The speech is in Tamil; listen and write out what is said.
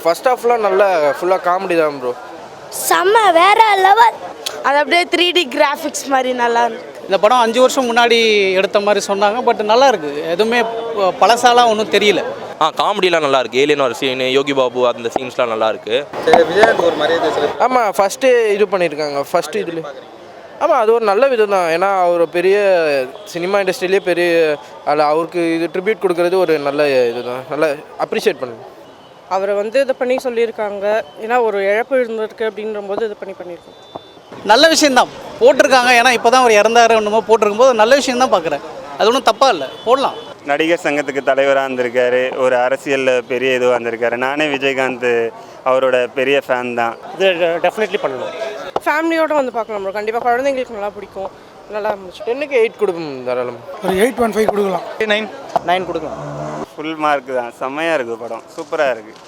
ஃபர்ஸ்ட் ஹாஃப்லாம் நல்லா ஃபுல்லாக காமெடி தான் ப்ரோ. செம்ம வேற லெவல். அது அப்படியே 3D கிராஃபிக்ஸ் மாதிரி நல்லா இருக்கு. இந்த படம் 5 வருஷம் முன்னாடி எடுத்த மாதிரி சொன்னாங்க. பட் நல்லா இருக்கு, எதுவுமே பழசாலாம் ஒன்றும் தெரியல. காமெடிலாம் நல்லா இருக்கு. ஏலியன் ஒரு சீன், யோகி பாபு அந்த சீன்ஸ்லாம் நல்லா இருக்கு. ஆமாம், ஃபஸ்ட்டு இது பண்ணியிருக்காங்க ஃபஸ்ட்டு இதில். ஆமாம், அது ஒரு நல்ல விதம் தான். ஏன்னா அவர் பெரிய சினிமா இண்டஸ்ட்ரியிலே பெரிய அதில் அவருக்கு இது ட்ரிபியூட் கொடுக்குறது ஒரு நல்ல இதுதான். நல்லா அப்ரிஷியேட் பண்ணுங்க. அவரை இது பண்ணி சொல்லியிருக்காங்க. ஏன்னா ஒரு இழப்பு இருந்திருக்கு அப்படின்ற போது இது பண்ணியிருக்கோம். நல்ல விஷயந்தான் போட்டிருக்காங்க. ஏன்னா இப்போ தான் அவர் இறந்தாரு ஒன்றுமோ போட்டிருக்கும்போது நல்ல விஷயம் தான் பார்க்குறேன். அது ஒன்றும் தப்பாக இல்லை, போடலாம். நடிகர் சங்கத்துக்கு தலைவராக இருந்திருக்காரு, ஒரு அரசியலில் பெரிய இதுவாக இருந்திருக்காரு. நானே விஜயகாந்த் அவரோட பெரிய ஃபேன் தான். இது டெஃபினெட்லி பண்ணணும். ஃபேமிலியோடு பார்க்கலாம் ப்ரோ. கண்டிப்பாக குழந்தைங்களுக்கு நல்லா பிடிக்கும். நல்லா இருந்துச்சு. 10க்கு 8 கொடுக்கும் தாராளம். ஒரு 8.5 கொடுக்கலாம். 9 கொடுக்கலாம். ஃபுல் மார்க் தான். செம்மையாக இருக்குது படம், சூப்பராக இருக்குது.